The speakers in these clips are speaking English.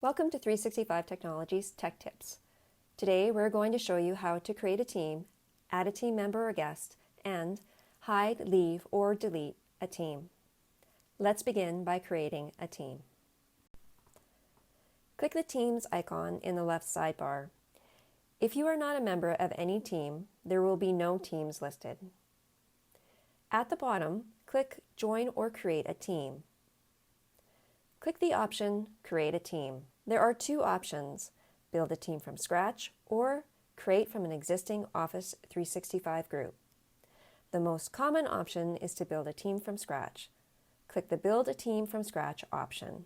Welcome to 365 Technologies Tech Tips. Today we're going to show you how to create a team, add a team member or guest, and hide, leave, or delete a team. Let's begin by creating a team. Click the Teams icon in the left sidebar. If you are not a member of any team, there will be no teams listed. At the bottom, click Join or Create a Team. Click the option Create a Team. There are two options, build a team from scratch or create from an existing Office 365 group. The most common option is to build a team from scratch. Click the Build a Team from Scratch option.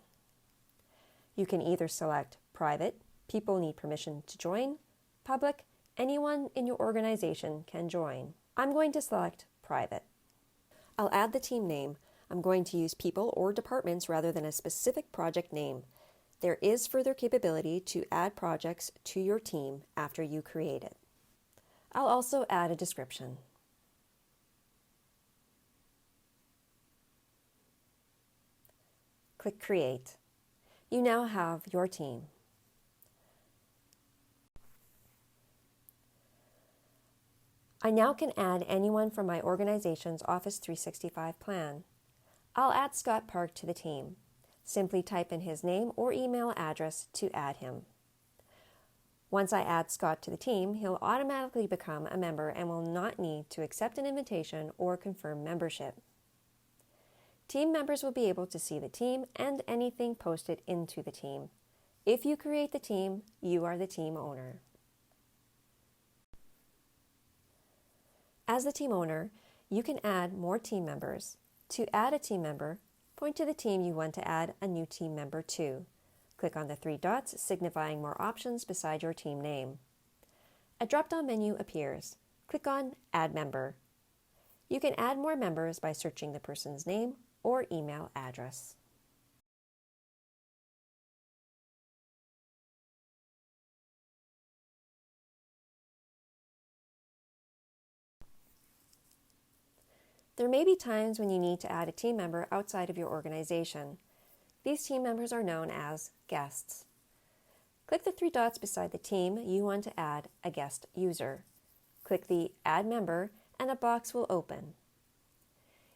You can either select Private, people need permission to join, Public, anyone in your organization can join. I'm going to select Private. I'll add the team name. I'm going to use people or departments rather than a specific project name. There is further capability to add projects to your team after you create it. I'll also add a description. Click Create. You now have your team. I now can add anyone from my organization's Office 365 plan. I'll add Scott Park to the team. Simply type in his name or email address to add him. Once I add Scott to the team, he'll automatically become a member and will not need to accept an invitation or confirm membership. Team members will be able to see the team and anything posted into the team. If you create the team, you are the team owner. As the team owner, you can add more team members. To add a team member, point to the team you want to add a new team member to. Click on the three dots signifying more options beside your team name. A drop-down menu appears. Click on Add Member. You can add more members by searching the person's name or email address. There may be times when you need to add a team member outside of your organization. These team members are known as guests. Click the three dots beside the team you want to add a guest user. Click the Add Member and a box will open.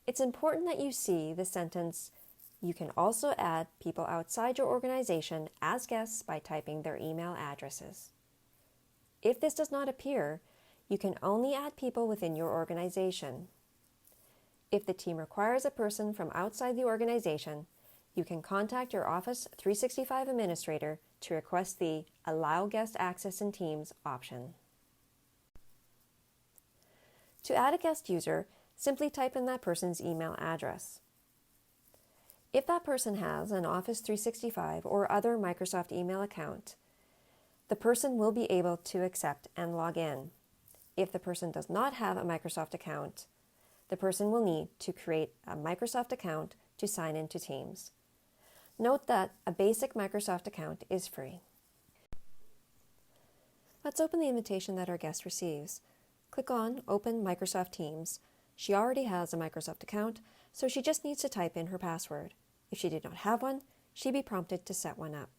It's important that you see the sentence, "You can also add people outside your organization as guests by typing their email addresses." If this does not appear, you can only add people within your organization. If the team requires a person from outside the organization, you can contact your Office 365 administrator to request the Allow Guest Access in Teams option. To add a guest user, simply type in that person's email address. If that person has an Office 365 or other Microsoft email account, the person will be able to accept and log in. If the person does not have a Microsoft account, the person will need to create a Microsoft account to sign into Teams. Note that a basic Microsoft account is free. Let's open the invitation that our guest receives. Click on Open Microsoft Teams. She already has a Microsoft account, so she just needs to type in her password. If she did not have one, she'd be prompted to set one up.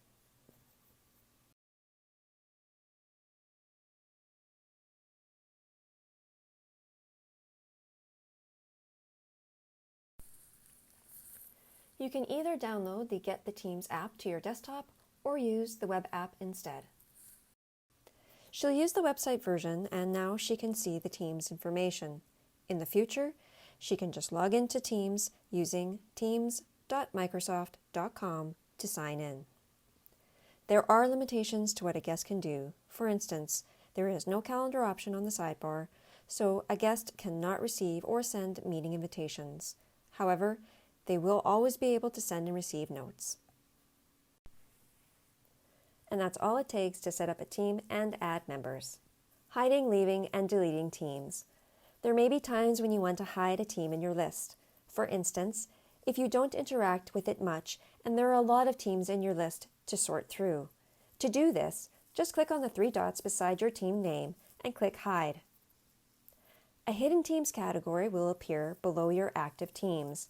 You can either download the Get the Teams app to your desktop or use the web app instead. She'll use the website version and now she can see the Teams information. In the future, she can just log into Teams using teams.microsoft.com to sign in. There are limitations to what a guest can do. For instance, there is no calendar option on the sidebar, so a guest cannot receive or send meeting invitations. However, they will always be able to send and receive notes. And that's all it takes to set up a team and add members. Hiding, leaving, and deleting teams. There may be times when you want to hide a team in your list. For instance, if you don't interact with it much and there are a lot of teams in your list to sort through. To do this, just click on the three dots beside your team name and click Hide. A Hidden Teams category will appear below your active teams.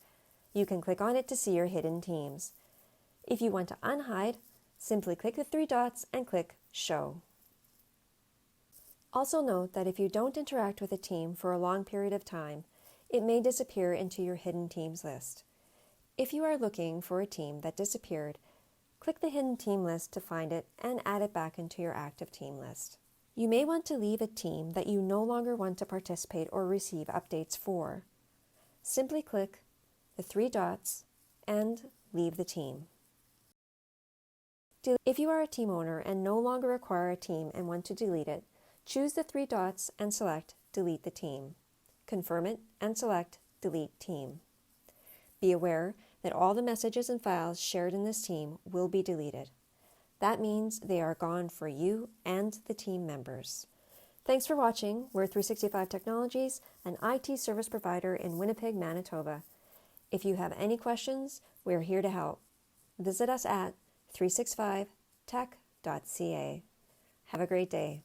You can click on it to see your hidden teams. If you want to unhide, Simply click the three dots and click Show. Also note that if you don't interact with a team for a long period of time, it may disappear into your hidden teams list. If you are looking for a team that disappeared, click the hidden team list to find it and add it back into your active team list. You may want to leave a team that you no longer want to participate or receive updates for. Simply click the three dots and leave the team. If you are a team owner and no longer require a team and want to delete it, choose the three dots and select Delete the Team. Confirm it and select Delete Team. Be aware that all the messages and files shared in this team will be deleted. That means they are gone for you and the team members. Thanks for watching. We're 365 Technologies, an IT service provider in Winnipeg, Manitoba. If you have any questions, we're here to help. Visit us at 365tech.ca. Have a great day.